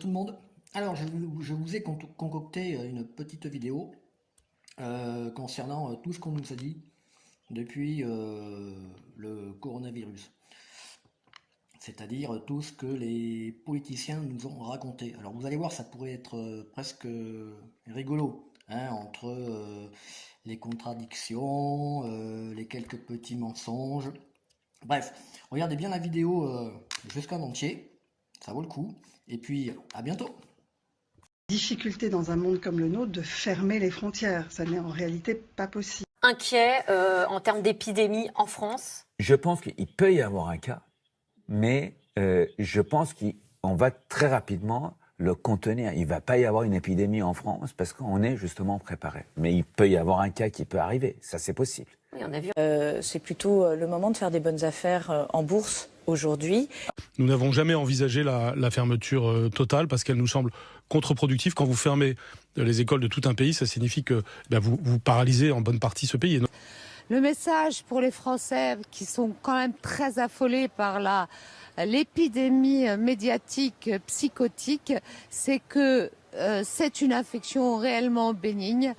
tout le monde. Alors, je vous ai concocté une petite vidéo concernant tout ce qu'on nous a dit depuis le coronavirus. C'est-à-dire tout ce que les politiciens nous ont raconté. Alors vous allez voir, ça pourrait être presque rigolo, hein, entre les contradictions, les quelques petits mensonges. Bref, regardez bien la vidéo jusqu'en entier, ça vaut le coup. Et puis, à bientôt. Difficulté dans un monde comme le nôtre de fermer les frontières, ça n'est en réalité pas possible. Inquiet en termes d'épidémie en France? Je pense qu'il peut y avoir un cas, mais je pense qu'on va très rapidement le contenir. Il ne va pas y avoir une épidémie en France parce qu'on est justement préparé. Mais il peut y avoir un cas qui peut arriver, ça c'est possible. Oui, on a vu. C'est plutôt le moment de faire des bonnes affaires en bourse aujourd'hui. Nous n'avons jamais envisagé la fermeture totale parce qu'elle nous semble contre-productive. Quand vous fermez les écoles de tout un pays, ça signifie que vous paralysez en bonne partie ce pays. Le message pour les Français qui sont quand même très affolés par l'épidémie médiatique psychotique, c'est que c'est une infection réellement bénigne.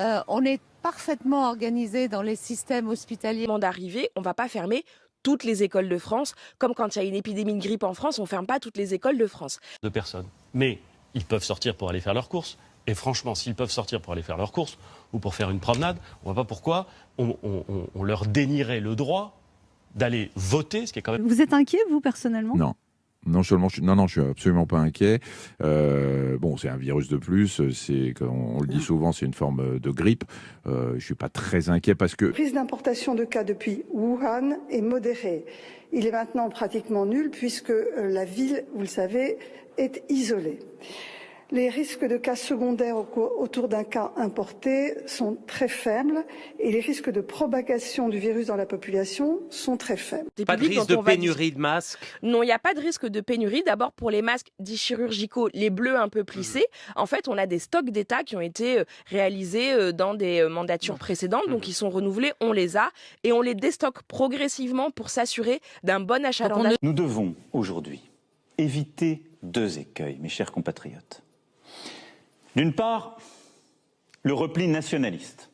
On est parfaitement organisé dans les systèmes hospitaliers. D'arrivée, on ne va pas fermer toutes les écoles de France, comme quand il y a une épidémie de grippe en France, on ne ferme pas toutes les écoles de France. De personnes. Mais ils peuvent sortir pour aller faire leurs courses. Et franchement, s'ils peuvent sortir pour aller faire leurs courses ou pour faire une promenade, on ne voit pas pourquoi on leur dénierait le droit d'aller voter, ce qui est quand même... Vous êtes inquiet, vous, personnellement? Non. Non, je suis absolument pas inquiet. Bon, c'est un virus de plus. On le dit souvent, c'est une forme de grippe. Je suis pas très inquiet parce que... La prise d'importation de cas depuis Wuhan est modérée. Il est maintenant pratiquement nul puisque la ville, vous le savez, est isolée. Les risques de cas secondaires autour d'un cas importé sont très faibles et les risques de propagation du virus dans la population sont très faibles. Pas de risque de pénurie de masques? Non, il n'y a pas de risque de pénurie. D'abord, pour les masques dits chirurgicaux, les bleus un peu plissés, en fait, on a des stocks d'État qui ont été réalisés dans des mandatures précédentes, donc ils sont renouvelés, on les a, et on les déstocke progressivement pour s'assurer d'un bon achalandage. Nous devons aujourd'hui éviter deux écueils, mes chers compatriotes. D'une part, le repli nationaliste.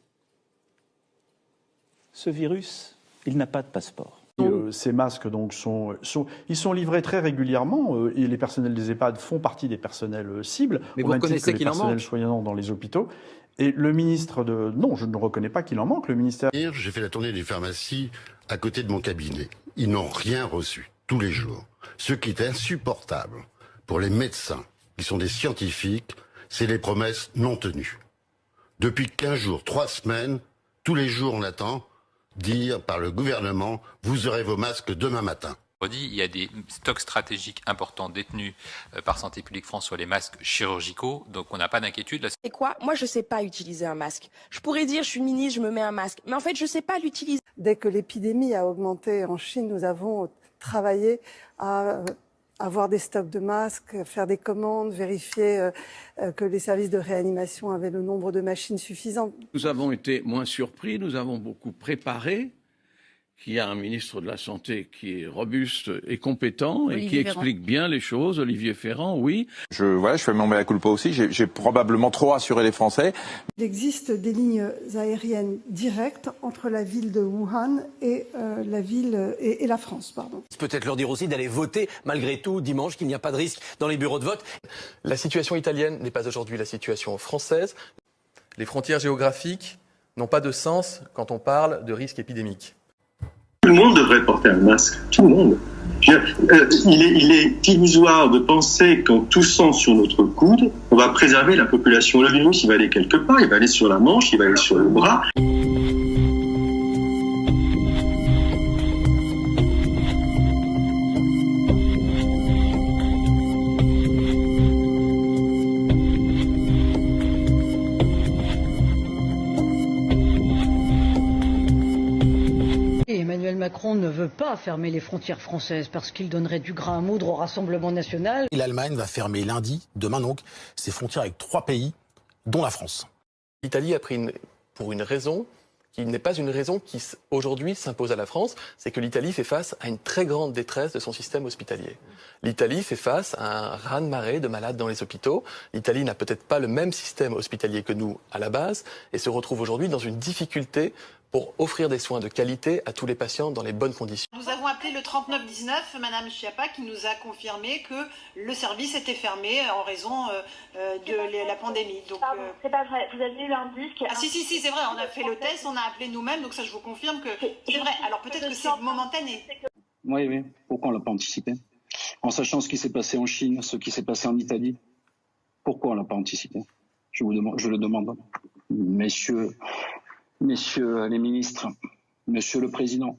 Ce virus, il n'a pas de passeport. Ces masques donc, ils sont livrés très régulièrement et les personnels des EHPAD font partie des personnels cibles. Mais vous reconnaissez qu'il en manque? Les personnels soignants dans les hôpitaux. Et le ministre de... Non, je ne reconnais pas qu'il en manque. Le ministère... J'ai fait la tournée des pharmacies à côté de mon cabinet. Ils n'ont rien reçu, tous les jours. Ce qui est insupportable pour les médecins, qui sont des scientifiques, c'est les promesses non tenues. Depuis 15 jours, 3 semaines, tous les jours on attend dire par le gouvernement « vous aurez vos masques demain matin ». Il y a des stocks stratégiques importants détenus par Santé publique France sur les masques chirurgicaux, donc on n'a pas d'inquiétude. C'est quoi? Moi, je ne sais pas utiliser un masque. Je pourrais dire, je suis ministre, je me mets un masque, mais en fait, je ne sais pas l'utiliser. Dès que l'épidémie a augmenté en Chine, nous avons travaillé à avoir des stocks de masques, faire des commandes, vérifier que les services de réanimation avaient le nombre de machines suffisant. Nous avons été moins surpris, nous avons beaucoup préparé, qu'il y a un ministre de la Santé qui est robuste et compétent et qui explique bien les choses, Olivier Ferrand, oui. Je fais mon mea culpa aussi, j'ai probablement trop rassuré les Français. Il existe des lignes aériennes directes entre la ville de Wuhan et la France, pardon. Peut-être leur dire aussi d'aller voter malgré tout dimanche, qu'il n'y a pas de risque dans les bureaux de vote. La situation italienne n'est pas aujourd'hui la situation française. Les frontières géographiques n'ont pas de sens quand on parle de risque épidémique. Tout le monde devrait porter un masque, tout le monde. Il est illusoire de penser qu'en toussant sur notre coude, on va préserver la population. Le virus, il va aller quelque part, il va aller sur la manche, il va aller sur le bras. Emmanuel Macron ne veut pas fermer les frontières françaises parce qu'il donnerait du grain à moudre au Rassemblement national. L'Allemagne va fermer lundi, demain donc, ses frontières avec 3 pays, dont la France. L'Italie a pris pour une raison qui n'est pas une raison qui aujourd'hui s'impose à la France, c'est que l'Italie fait face à une très grande détresse de son système hospitalier. L'Italie fait face à un raz-de-marée de malades dans les hôpitaux. L'Italie n'a peut-être pas le même système hospitalier que nous à la base et se retrouve aujourd'hui dans une difficulté pour offrir des soins de qualité à tous les patients dans les bonnes conditions. Nous avons appelé le 3919, Madame Schiappa, qui nous a confirmé que le service était fermé en raison de la pandémie. Donc, c'est pas vrai, vous avez eu un disque. Ah si, c'est vrai, on a fait le test, on a appelé nous-mêmes, donc ça je vous confirme que c'est vrai. Alors peut-être que c'est momentané. Oui, pourquoi on ne l'a pas anticipé? En sachant ce qui s'est passé en Chine, ce qui s'est passé en Italie, pourquoi on ne l'a pas anticipé? Je le demande. Messieurs les ministres, Monsieur le Président.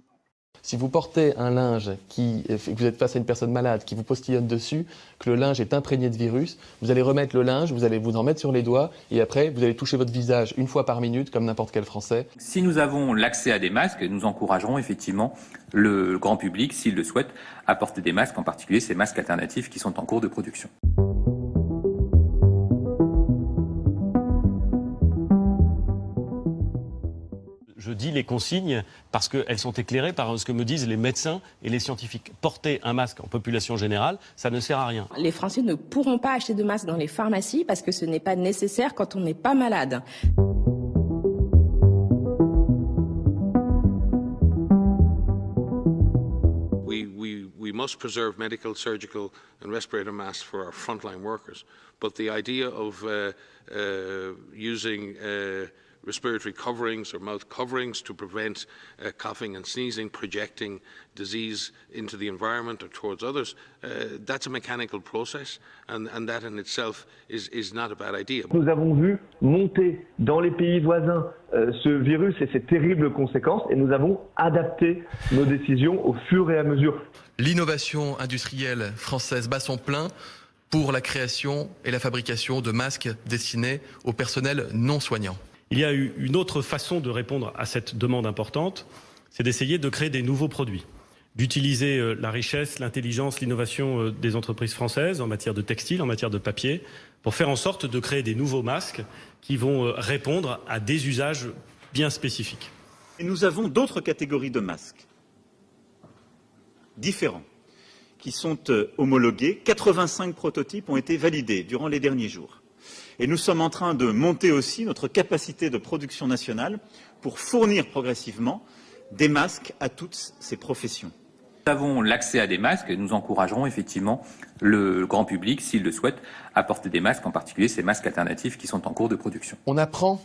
Si vous portez un linge, que vous êtes face à une personne malade, qui vous postillonne dessus, que le linge est imprégné de virus, vous allez remettre le linge, vous allez vous en mettre sur les doigts, et après, vous allez toucher votre visage une fois par minute, comme n'importe quel Français. Si nous avons l'accès à des masques, nous encouragerons effectivement le grand public, s'il le souhaite, à porter des masques, en particulier ces masques alternatifs qui sont en cours de production. Je dis les consignes parce qu'elles sont éclairées par ce que me disent les médecins et les scientifiques. Porter un masque en population générale, ça ne sert à rien. Les Français ne pourront pas acheter de masques dans les pharmacies parce que ce n'est pas nécessaire quand on n'est pas malade. We must preserve medical, surgical and respirator masks for our frontline workers. But the idea of using respiratory coverings or mouth coverings to prevent coughing and sneezing, projecting disease into the environment or towards others, that's a mechanical process, and that in itself is not a bad idea. Nous avons vu monter dans les pays voisins ce virus et ses terribles conséquences, et nous avons adapté nos décisions au fur et à mesure. L'innovation industrielle française bat son plein pour la création et la fabrication de masques destinés au personnel non soignant. Il y a eu une autre façon de répondre à cette demande importante, c'est d'essayer de créer des nouveaux produits, d'utiliser la richesse, l'intelligence, l'innovation des entreprises françaises en matière de textile, en matière de papier, pour faire en sorte de créer des nouveaux masques qui vont répondre à des usages bien spécifiques. Et nous avons d'autres catégories de masques différents qui sont homologués. 85 prototypes ont été validés durant les derniers jours. Et nous sommes en train de monter aussi notre capacité de production nationale pour fournir progressivement des masques à toutes ces professions. Nous avons l'accès à des masques, nous encouragerons effectivement le grand public, s'il le souhaite, à porter des masques, en particulier ces masques alternatifs qui sont en cours de production. On apprend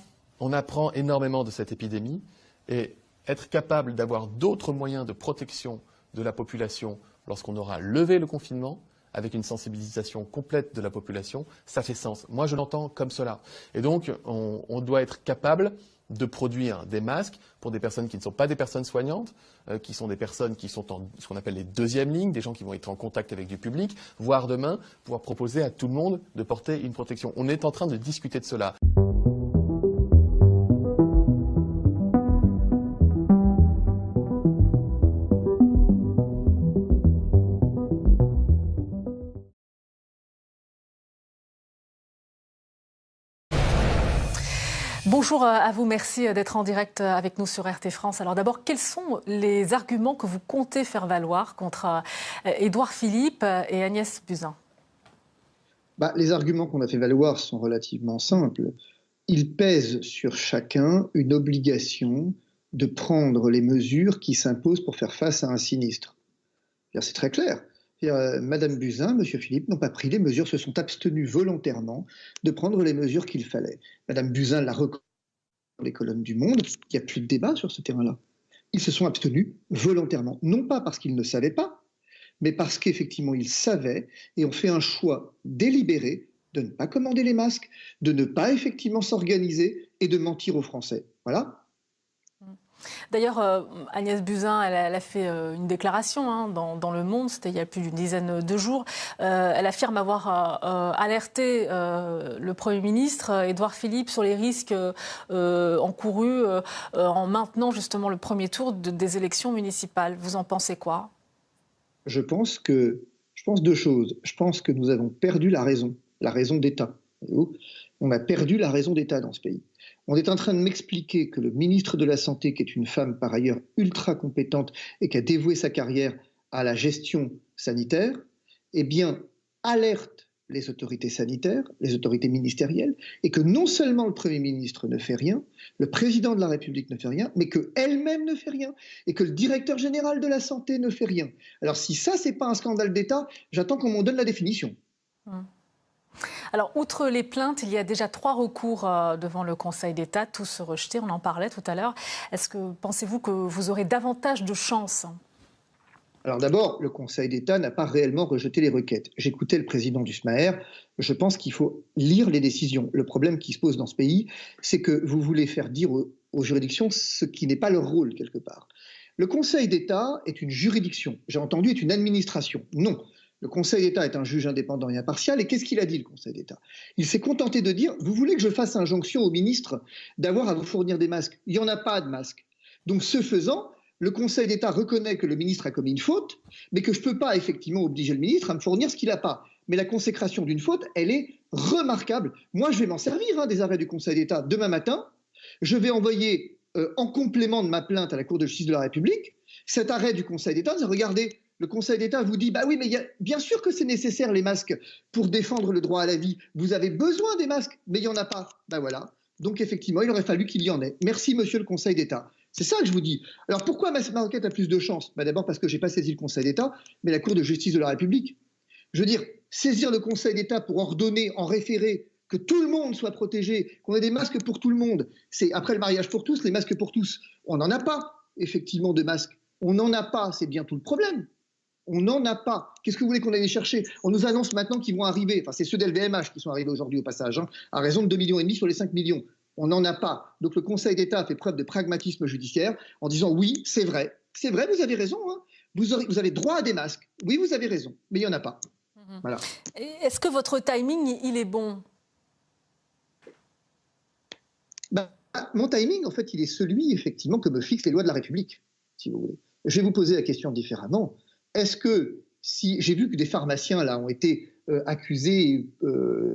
énormément de cette épidémie et être capable d'avoir d'autres moyens de protection de la population lorsqu'on aura levé le confinement, avec une sensibilisation complète de la population, ça fait sens. Moi, je l'entends comme cela. Et donc, on doit être capable de produire des masques pour des personnes qui ne sont pas des personnes soignantes, qui sont des personnes qui sont en ce qu'on appelle les deuxièmes lignes, des gens qui vont être en contact avec du public, voire demain, pouvoir proposer à tout le monde de porter une protection. On est en train de discuter de cela. Bonjour à vous, merci d'être en direct avec nous sur RT France. Alors d'abord, quels sont les arguments que vous comptez faire valoir contre Édouard Philippe et Agnès Buzyn? Les arguments qu'on a fait valoir sont relativement simples. Ils pèsent sur chacun une obligation de prendre les mesures qui s'imposent pour faire face à un sinistre. C'est très clair. Madame Buzyn, Monsieur Philippe n'ont pas pris les mesures, se sont abstenus volontairement de prendre les mesures qu'il fallait. Madame Buzyn l'a reconnu dans les colonnes du Monde, il n'y a plus de débat sur ce terrain-là. Ils se sont abstenus volontairement, non pas parce qu'ils ne savaient pas, mais parce qu'effectivement ils savaient et ont fait un choix délibéré de ne pas commander les masques, de ne pas effectivement s'organiser et de mentir aux Français. Voilà. D'ailleurs, Agnès Buzyn, elle a fait une déclaration dans Le Monde, c'était il y a plus d'une dizaine de jours. Elle affirme avoir alerté le Premier ministre, Édouard Philippe, sur les risques encourus en maintenant justement le premier tour des élections municipales. Vous en pensez quoi? Je pense deux choses. Je pense que nous avons perdu la raison d'État. On a perdu la raison d'État dans ce pays. On est en train de m'expliquer que le ministre de la Santé, qui est une femme par ailleurs ultra compétente et qui a dévoué sa carrière à la gestion sanitaire, eh bien, alerte les autorités sanitaires, les autorités ministérielles, et que non seulement le Premier ministre ne fait rien, le Président de la République ne fait rien, mais qu'elle-même ne fait rien, et que le directeur général de la Santé ne fait rien. Alors si ça, c'est pas un scandale d'État, j'attends qu'on m'en donne la définition. Alors, outre les plaintes, il y a déjà 3 recours devant le Conseil d'État, tous rejetés, on en parlait tout à l'heure. Est-ce que pensez-vous que vous aurez davantage de chance ? Alors d'abord, le Conseil d'État n'a pas réellement rejeté les requêtes. J'écoutais le président du SMAER, je pense qu'il faut lire les décisions. Le problème qui se pose dans ce pays, c'est que vous voulez faire dire aux juridictions ce qui n'est pas leur rôle quelque part. Le Conseil d'État est une juridiction, j'ai entendu est une administration. Non, le Conseil d'État est un juge indépendant et impartial, et qu'est-ce qu'il a dit le Conseil d'État? Il s'est contenté de dire, vous voulez que je fasse injonction au ministre d'avoir à vous fournir des masques? Il n'y en a pas de masques. Donc ce faisant, le Conseil d'État reconnaît que le ministre a commis une faute, mais que je ne peux pas effectivement obliger le ministre à me fournir ce qu'il n'a pas. Mais la consécration d'une faute, elle est remarquable. Moi, je vais m'en servir des arrêts du Conseil d'État demain matin. Je vais envoyer en complément de ma plainte à la Cour de justice de la République cet arrêt du Conseil d'État. Regardez, le Conseil d'État vous dit, bah oui, mais bien sûr que c'est nécessaire les masques pour défendre le droit à la vie. Vous avez besoin des masques, mais il n'y en a pas. Ben voilà. Donc effectivement, il aurait fallu qu'il y en ait. Merci, monsieur le Conseil d'État. C'est ça que je vous dis. Alors pourquoi ma requête a plus de chance? D'abord parce que je n'ai pas saisi le Conseil d'État, mais la Cour de justice de la République. Je veux dire, saisir le Conseil d'État pour ordonner en référé que tout le monde soit protégé, qu'on ait des masques pour tout le monde. C'est après le mariage pour tous, les masques pour tous. On n'en a pas, effectivement, de masques. On n'en a pas, c'est bien tout le problème. On n'en a pas. Qu'est-ce que vous voulez qu'on aille chercher? On nous annonce maintenant qu'ils vont arriver. Enfin, c'est ceux d'LVMH qui sont arrivés aujourd'hui au passage, à raison de 2,5 millions sur les 5 millions. On n'en a pas. Donc le Conseil d'État a fait preuve de pragmatisme judiciaire en disant oui, c'est vrai, vous avez raison, vous avez droit à des masques. Oui, vous avez raison, mais il n'y en a pas. Voilà. Est-ce que votre timing, il est bon? Mon timing, en fait, il est celui, effectivement, que me fixent les lois de la République, si vous voulez. Je vais vous poser la question différemment. Est-ce que, si j'ai vu que des pharmaciens, là, ont été accusés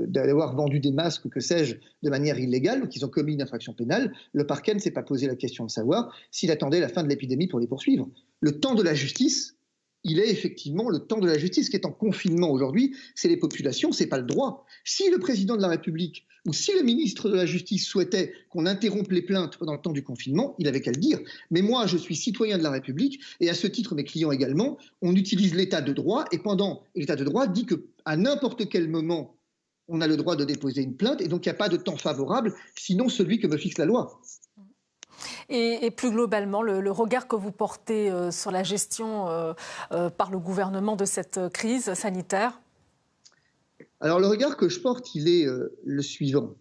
d'avoir vendu des masques, que sais-je, de manière illégale, ou qu'ils ont commis une infraction pénale, le parquet ne s'est pas posé la question de savoir s'il attendait la fin de l'épidémie pour les poursuivre. Le temps de la justice, il est effectivement le temps de la justice. Ce qui est en confinement aujourd'hui, c'est les populations, c'est pas le droit. Si le président de la République ou si le ministre de la Justice souhaitait qu'on interrompe les plaintes pendant le temps du confinement, il avait qu'à le dire. Mais moi, je suis citoyen de la République et à ce titre, mes clients également, on utilise l'état de droit et l'état de droit dit qu'à n'importe quel moment, on a le droit de déposer une plainte et donc il n'y a pas de temps favorable, sinon celui que me fixe la loi. Et plus globalement, le regard que vous portez sur la gestion par le gouvernement de cette crise sanitaire? Alors le regard que je porte, il est le suivant.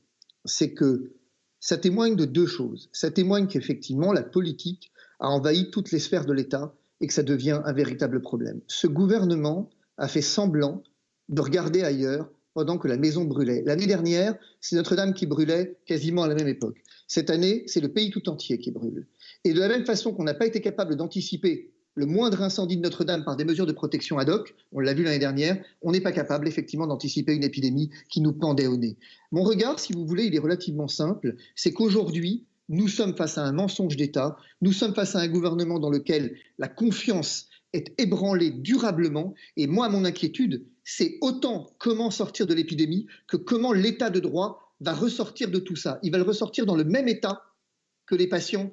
C'est que ça témoigne de 2 choses. Ça témoigne qu'effectivement la politique a envahi toutes les sphères de l'État et que ça devient un véritable problème. Ce gouvernement a fait semblant de regarder ailleurs pendant que la maison brûlait. L'année dernière, c'est Notre-Dame qui brûlait quasiment à la même époque. Cette année, c'est le pays tout entier qui brûle. Et de la même façon qu'on n'a pas été capable d'anticiper le moindre incendie de Notre-Dame par des mesures de protection ad hoc, on l'a vu l'année dernière, on n'est pas capable effectivement d'anticiper une épidémie qui nous pendait au nez. Mon regard, si vous voulez, il est relativement simple, c'est qu'aujourd'hui, nous sommes face à un mensonge d'État, nous sommes face à un gouvernement dans lequel la confiance est ébranlée durablement, et moi, mon inquiétude, c'est autant comment sortir de l'épidémie que comment l'état de droit va ressortir de tout ça. Il va le ressortir dans le même état que les patients,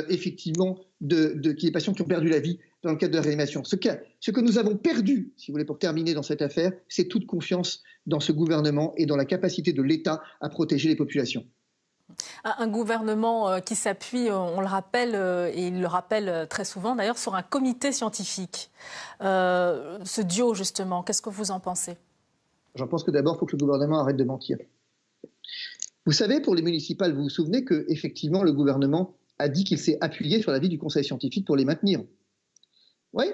effectivement, les patients qui ont perdu la vie dans le cadre de la réanimation. Ce que nous avons perdu, si vous voulez, pour terminer dans cette affaire, c'est toute confiance dans ce gouvernement et dans la capacité de l'État à protéger les populations. Un gouvernement qui s'appuie, on le rappelle, et il le rappelle très souvent d'ailleurs, sur un comité scientifique. Ce duo, justement, qu'est-ce que vous en pensez? J'en pense que d'abord, il faut que le gouvernement arrête de mentir. Vous savez, pour les municipales, vous vous souvenez qu'effectivement, le gouvernement a dit qu'il s'est appuyé sur l'avis du conseil scientifique pour les maintenir. Oui,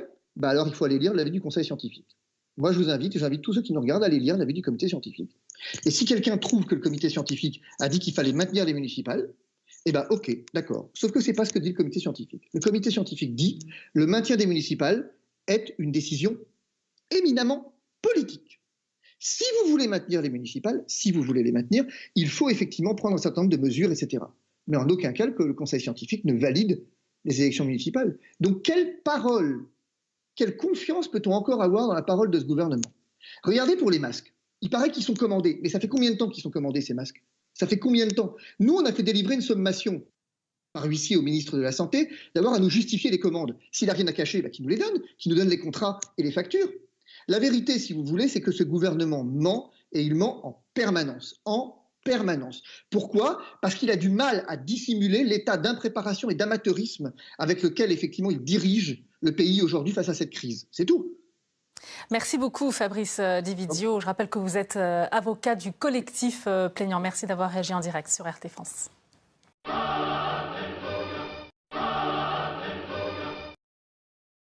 alors il faut aller lire l'avis du conseil scientifique. Moi, je vous invite, et j'invite tous ceux qui nous regardent à aller lire l'avis du comité scientifique. Et si quelqu'un trouve que le comité scientifique a dit qu'il fallait maintenir les municipales, eh bien, ok, d'accord. Sauf que ce n'est pas ce que dit le comité scientifique. Le comité scientifique dit le maintien des municipales est une décision éminemment politique. Si vous voulez maintenir les municipales, si vous voulez les maintenir, il faut effectivement prendre un certain nombre de mesures, etc. Mais en aucun cas que le Conseil scientifique ne valide les élections municipales. Donc quelle parole, quelle confiance peut-on encore avoir dans la parole de ce gouvernement? Regardez pour les masques. Il paraît qu'ils sont commandés. Mais ça fait combien de temps qu'ils sont commandés, ces masques? Ça fait combien de temps? Nous, on a fait délivrer une sommation par huissier au ministre de la Santé d'avoir à nous justifier les commandes. S'il n'a rien à cacher, qu'il nous les donne, qu'il nous donne les contrats et les factures. La vérité, si vous voulez, c'est que ce gouvernement ment, et il ment en permanence. En permanence. Pourquoi? Parce qu'il a du mal à dissimuler l'état d'impréparation et d'amateurisme avec lequel, effectivement, il dirige le pays aujourd'hui face à cette crise. C'est tout. Merci beaucoup Fabrice Dividio. Je rappelle que vous êtes avocat du collectif plaignant. Merci d'avoir réagi en direct sur RT France.